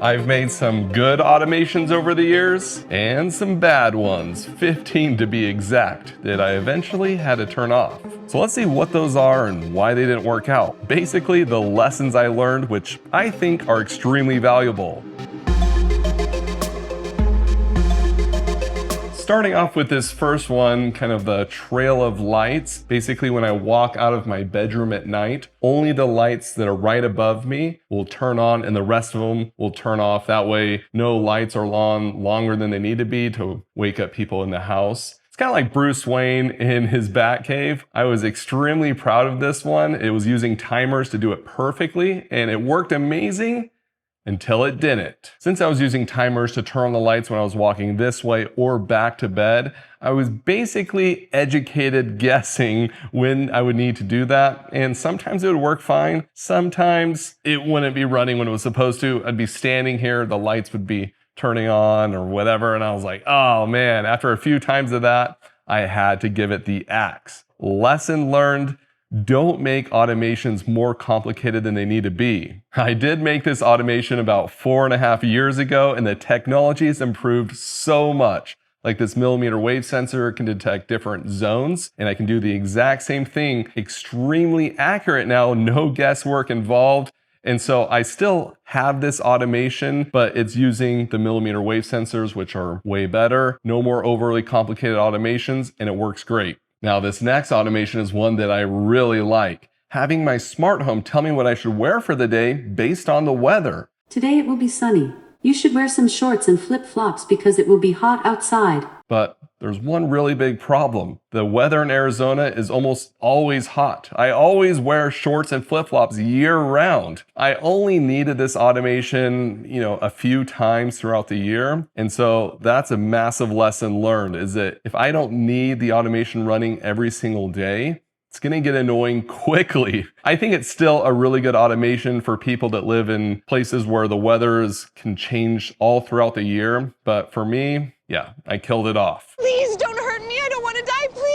I've made some good automations over the years, and some bad ones, 15 to be exact, that I eventually had to turn off. So let's see what those are and why they didn't work out. Basically, the lessons I learned, which I think are extremely valuable. Starting off with this first one, kind of the trail of lights. Basically, when I walk out of my bedroom at night, only the lights that are right above me will turn on and the rest of them will turn off. That way, no lights are on longer than they need to be to wake up people in the house. It's kind of like Bruce Wayne in his Batcave. I was extremely proud of this one. It was using timers to do it perfectly, and it worked amazing. Until it didn't. Since I was using timers to turn on the lights when I was walking this way or back to bed, I was basically educated guessing when I would need to do that, and sometimes it would work fine. Sometimes it wouldn't be running when it was supposed to. I'd be standing here, the lights would be turning on or whatever, and I was like, oh man, after a few times of that, I had to give it the axe. Lesson learned. Don't make automations more complicated than they need to be. I did make this automation about 4.5 years ago, and the technology has improved so much. Like this millimeter wave sensor can detect different zones, and I can do the exact same thing extremely accurate now, no guesswork involved. And so I still have this automation, but it's using the millimeter wave sensors, which are way better. No more overly complicated automations, and it works great. Now, this next automation is one that I really like. Having my smart home tell me what I should wear for the day based on the weather. Today it will be sunny. You should wear some shorts and flip-flops because it will be hot outside. But there's one really big problem. The weather in Arizona is almost always hot. I always wear shorts and flip-flops year-round. I only needed this automation, a few times throughout the year. And so that's a massive lesson learned, is that if I don't need the automation running every single day, it's going to get annoying quickly. I think it's still a really good automation for people that live in places where the weathers can change all throughout the year. But for me, yeah, I killed it off. Please don't hurt me. I don't want to die. Please.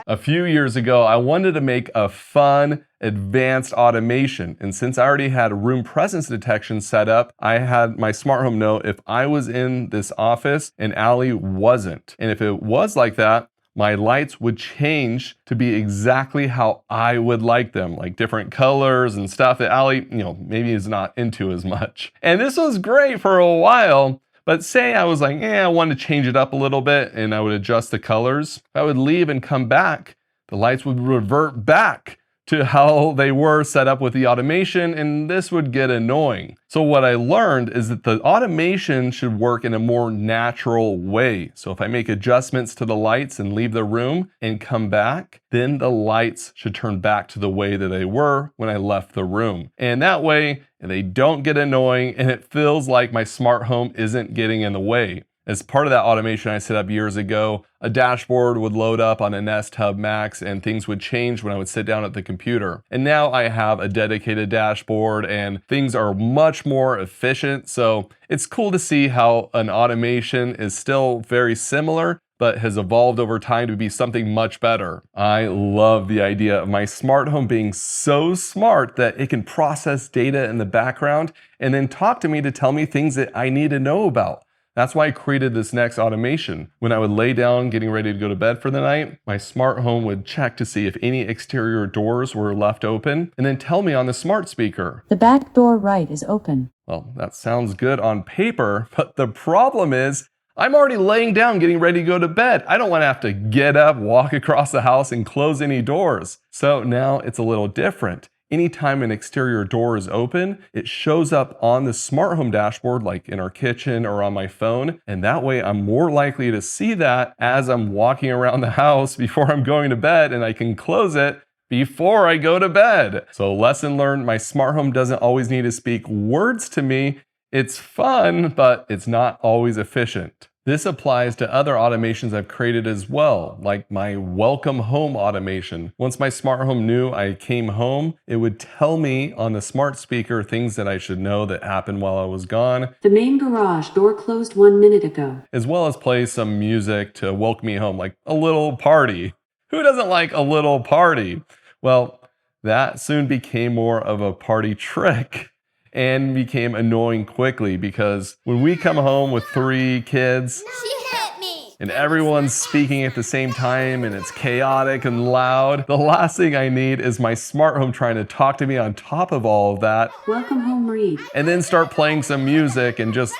A few years ago, I wanted to make a fun, advanced automation. And since I already had room presence detection set up, I had my smart home know if I was in this office and Allie wasn't. And if it was like that, my lights would change to be exactly how I would like them, like different colors and stuff that Allie, maybe is not into as much. And this was great for a while, but say I was like, I want to change it up a little bit, and I would adjust the colors. If I would leave and come back, the lights would revert back to how they were set up with the automation, and this would get annoying. So what I learned is that the automation should work in a more natural way. So if I make adjustments to the lights and leave the room and come back, then the lights should turn back to the way that they were when I left the room. And that way, they don't get annoying, and it feels like my smart home isn't getting in the way. As part of that automation I set up years ago, a dashboard would load up on a Nest Hub Max and things would change when I would sit down at the computer. And now I have a dedicated dashboard and things are much more efficient. So it's cool to see how an automation is still very similar, but has evolved over time to be something much better. I love the idea of my smart home being so smart that it can process data in the background and then talk to me to tell me things that I need to know about. That's why I created this next automation. When I would lay down getting ready to go to bed for the night, my smart home would check to see if any exterior doors were left open and then tell me on the smart speaker. The back door right is open. Well, that sounds good on paper, but the problem is I'm already laying down getting ready to go to bed. I don't want to have to get up, walk across the house and close any doors. So now it's a little different. Anytime an exterior door is open, it shows up on the smart home dashboard, like in our kitchen or on my phone. And that way I'm more likely to see that as I'm walking around the house before I'm going to bed, and I can close it before I go to bed. So lesson learned, my smart home doesn't always need to speak words to me. It's fun, but it's not always efficient. This applies to other automations I've created as well, like my welcome home automation. Once my smart home knew I came home, it would tell me on the smart speaker things that I should know that happened while I was gone. The main garage door closed 1 minute ago. As well as play some music to welcome me home, like a little party. Who doesn't like a little party? Well, that soon became more of a party trick. and became annoying quickly because when we come home with 3 kids, She hit me. and everyone's speaking at the same time and it's chaotic and loud, the last thing I need is my smart home trying to talk to me on top of all of that, Welcome home, Reed. and then start playing some music and just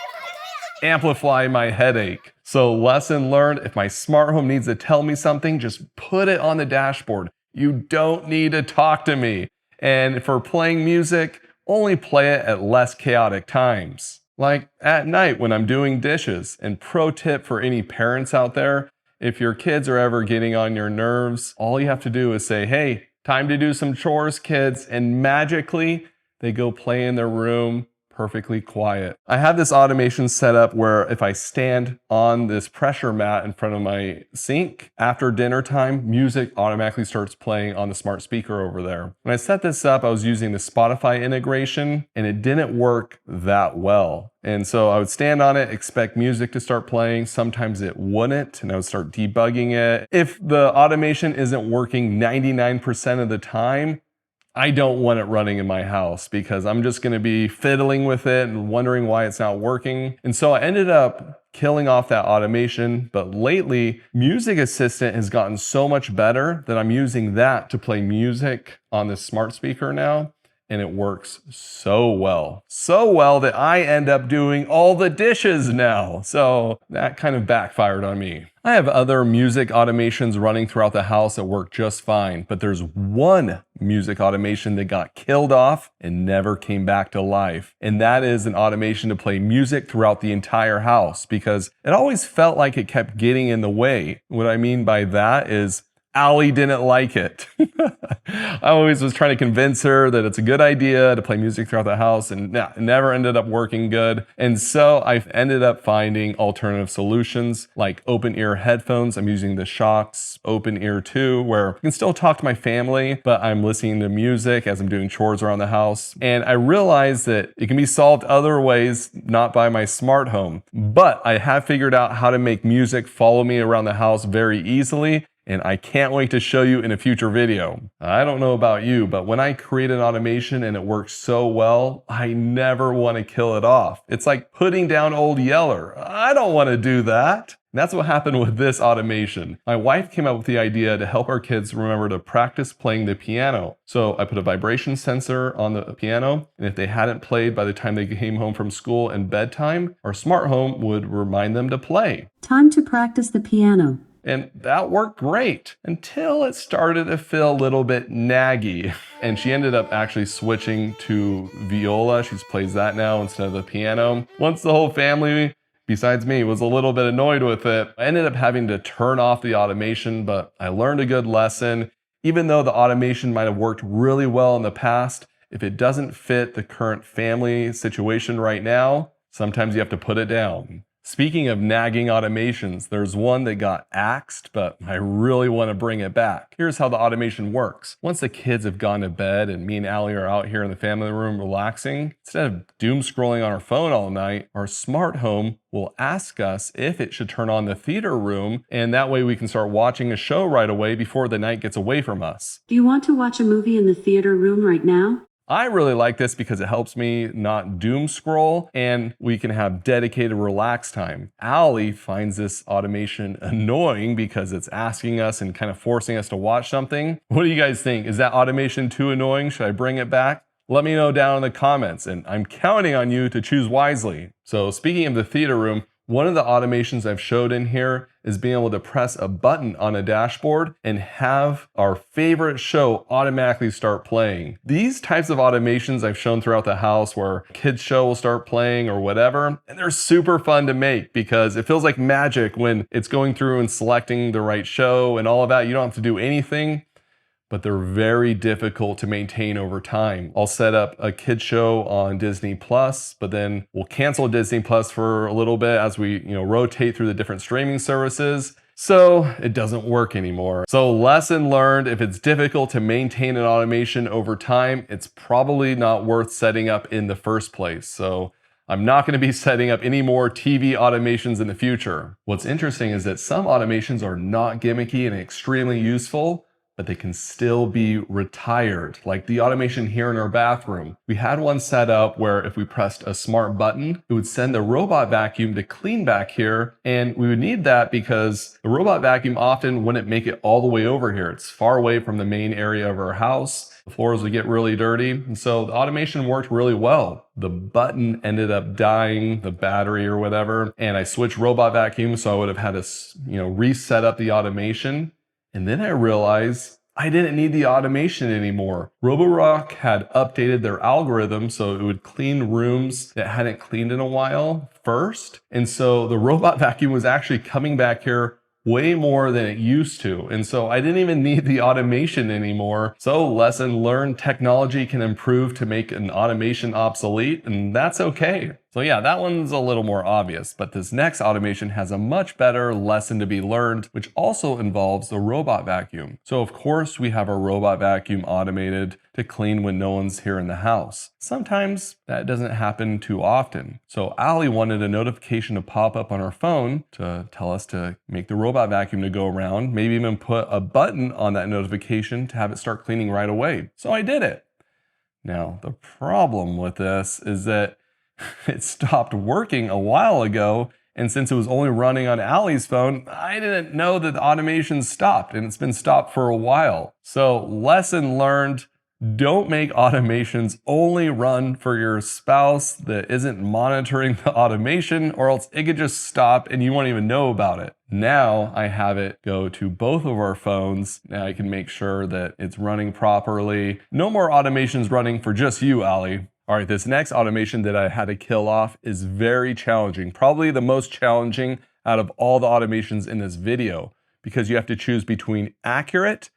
amplify my headache. So lesson learned, if my smart home needs to tell me something, just put it on the dashboard. You don't need to talk to me. And for playing music, only play it at less chaotic times. Like at night when I'm doing dishes. And pro tip for any parents out there, if your kids are ever getting on your nerves, all you have to do is say, hey, time to do some chores, kids. And magically, they go play in their room perfectly quiet. I have this automation set up where if I stand on this pressure mat in front of my sink, after dinner time, music automatically starts playing on the smart speaker over there. When I set this up, I was using the Spotify integration and it didn't work that well. And so I would stand on it, expect music to start playing. Sometimes it wouldn't, and I would start debugging it. If the automation isn't working 99% of the time, I don't want it running in my house because I'm just going to be fiddling with it and wondering why it's not working. And so I ended up killing off that automation. But lately, Music Assistant has gotten so much better that I'm using that to play music on this smart speaker now. And it works so well that I end up doing all the dishes now. So that kind of backfired on me. I have other music automations running throughout the house that work just fine, but there's one music automation that got killed off and never came back to life. And that is an automation to play music throughout the entire house because it always felt like it kept getting in the way. What I mean by that is Allie didn't like it. I always was trying to convince her that it's a good idea to play music throughout the house, and it never ended up working good. And so I ended up finding alternative solutions like open ear headphones. I'm using the Shox Open Ear 2, where I can still talk to my family, but I'm listening to music as I'm doing chores around the house. And I realized that it can be solved other ways, not by my smart home. But I have figured out how to make music follow me around the house very easily. And I can't wait to show you in a future video. I don't know about you, but when I create an automation and it works so well, I never want to kill it off. It's like putting down Old Yeller. I don't want to do that. And that's what happened with this automation. My wife came up with the idea to help our kids remember to practice playing the piano. So I put a vibration sensor on the piano, and if they hadn't played by the time they came home from school and bedtime, our smart home would remind them to play. Time to practice the piano. And that worked great until it started to feel a little bit naggy. And she ended up actually switching to viola. She plays that now instead of the piano. Once the whole family, besides me, was a little bit annoyed with it, I ended up having to turn off the automation, but I learned a good lesson. Even though the automation might have worked really well in the past, if it doesn't fit the current family situation right now, sometimes you have to put it down. Speaking of nagging automations, there's one that got axed, but I really want to bring it back. Here's how the automation works. Once the kids have gone to bed and me and Allie are out here in the family room relaxing, instead of doom scrolling on our phone all night, our smart home will ask us if it should turn on the theater room, and that way we can start watching a show right away before the night gets away from us. Do you want to watch a movie in the theater room right now? I really like this because it helps me not doom scroll and we can have dedicated relax time. Allie finds this automation annoying because it's asking us and kind of forcing us to watch something. What do you guys think? Is that automation too annoying? Should I bring it back? Let me know down in the comments, and I'm counting on you to choose wisely. So speaking of the theater room, one of the automations I've showed in here is being able to press a button on a dashboard and have our favorite show automatically start playing. These types of automations I've shown throughout the house where a kid's show will start playing or whatever, and they're super fun to make because it feels like magic when it's going through and selecting the right show and all of that. You don't have to do anything, but they're very difficult to maintain over time. I'll set up a kid show on Disney Plus, but then we'll cancel Disney Plus for a little bit as we, rotate through the different streaming services. So it doesn't work anymore. So lesson learned, if it's difficult to maintain an automation over time, it's probably not worth setting up in the first place. So I'm not going to be setting up any more TV automations in the future. What's interesting is that some automations are not gimmicky and extremely useful, but they can still be retired. Like the automation here in our bathroom. We had one set up where if we pressed a smart button, it would send the robot vacuum to clean back here. And we would need that because the robot vacuum often wouldn't make it all the way over here. It's far away from the main area of our house. The floors would get really dirty. And so the automation worked really well. The button ended up dying, the battery or whatever. And I switched robot vacuum, so I would have had to, reset up the automation. And then I realized I didn't need the automation anymore. Roborock had updated their algorithm so it would clean rooms that hadn't cleaned in a while first. And so the robot vacuum was actually coming back here way more than it used to. And so I didn't even need the automation anymore. So lesson learned, technology can improve to make an automation obsolete, and that's okay. So yeah, that one's a little more obvious, but this next automation has a much better lesson to be learned, which also involves the robot vacuum. So of course we have our robot vacuum automated to clean when no one's here in the house. Sometimes that doesn't happen too often. So Allie wanted a notification to pop up on her phone to tell us to make the robot vacuum to go around, maybe even put a button on that notification to have it start cleaning right away. So I did it. Now, the problem with this is that it stopped working a while ago, and since it was only running on Allie's phone, I didn't know that the automation stopped, and it's been stopped for a while. So lesson learned, don't make automations only run for your spouse that isn't monitoring the automation, or else it could just stop and you won't even know about it. Now I have it go to both of our phones. Now I can make sure that it's running properly. No more automations running for just you, Allie. All right, this next automation that I had to kill off is very challenging. Probably the most challenging out of all the automations in this video, because you have to choose between accurate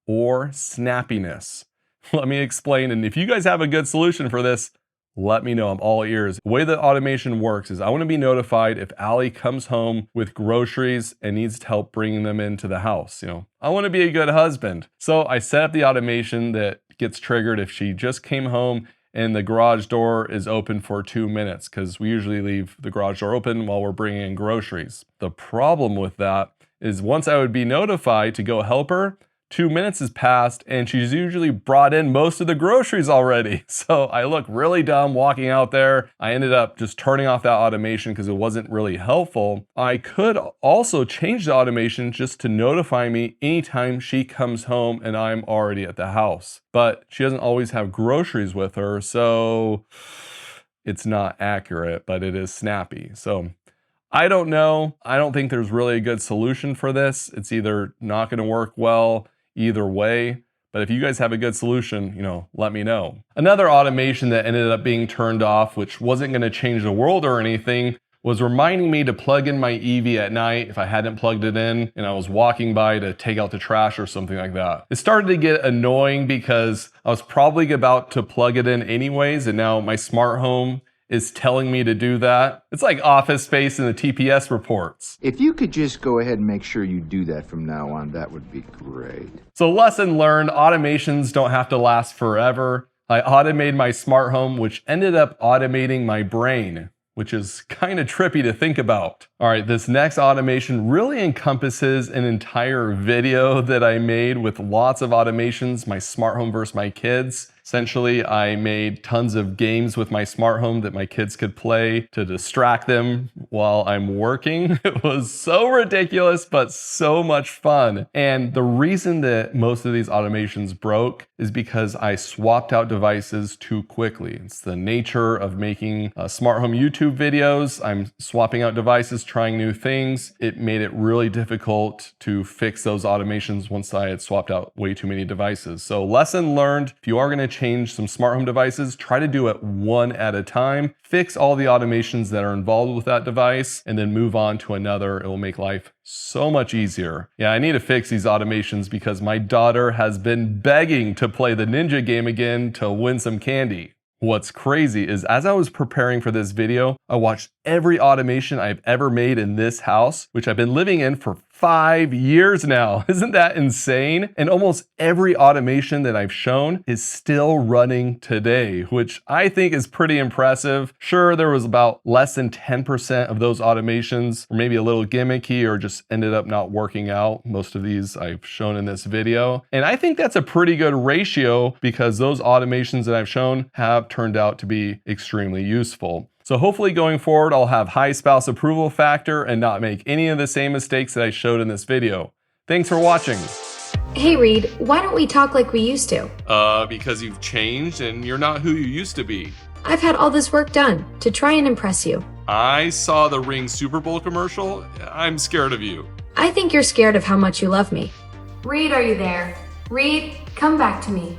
or snappiness. Let me explain, and if you guys have a good solution for this, let me know. I'm all ears. The way that automation works is I want to be notified if Allie comes home with groceries and needs help bringing them into the house. I want to be a good husband. So I set up the automation that gets triggered if she just came home and the garage door is open for 2 minutes, because we usually leave the garage door open while we're bringing in groceries. The problem with that is once I would be notified to go help her, 2 minutes has passed and she's usually brought in most of the groceries already. So I look really dumb walking out there. I ended up just turning off that automation because it wasn't really helpful. I could also change the automation just to notify me anytime she comes home and I'm already at the house. But she doesn't always have groceries with her, so it's not accurate, but it is snappy. So I don't know. I don't think there's really a good solution for this. It's either not going to work well either way. But if you guys have a good solution, let me know. Another automation that ended up being turned off, which wasn't going to change the world or anything, was reminding me to plug in my EV at night if I hadn't plugged it in and I was walking by to take out the trash or something like that. It started to get annoying because I was probably about to plug it in anyways, and now my smart home is telling me to do that. It's like Office Space in the TPS reports. If you could just go ahead and make sure you do that from now on, that would be great. So lesson learned, automations don't have to last forever. I automated my smart home, which ended up automating my brain, which is kind of trippy to think about. All right, this next automation really encompasses an entire video that I made with lots of automations, my smart home versus my kids. Essentially, I made tons of games with my smart home that my kids could play to distract them while I'm working. It was so ridiculous, but so much fun. And the reason that most of these automations broke is because I swapped out devices too quickly. It's the nature of making smart home YouTube videos. I'm swapping out devices, trying new things. It made it really difficult to fix those automations once I had swapped out way too many devices. So lesson learned, if you are going to change some smart home devices, try to do it one at a time. Fix all the automations that are involved with that device and then move on to another. It will make life so much easier. Yeah, I need to fix these automations because my daughter has been begging to play the ninja game again to win some candy. What's crazy is as I was preparing for this video, I watched every automation I've ever made in this house, which I've been living in for 5 years now. Isn't that insane? And almost every automation that I've shown is still running today, which I think is pretty impressive. Sure, there was about less than 10% of those automations were maybe a little gimmicky or just ended up not working out. Most of these I've shown in this video. And I think that's a pretty good ratio because those automations that I've shown have turned out to be extremely useful. So hopefully going forward, I'll have high spouse approval factor and not make any of the same mistakes that I showed in this video. Thanks for watching. Hey Reed, why don't we talk like we used to? Because you've changed and you're not who you used to be. I've had all this work done to try and impress you. I saw the Ring Super Bowl commercial. I'm scared of you. I think you're scared of how much you love me. Reed, are you there? Reed, come back to me.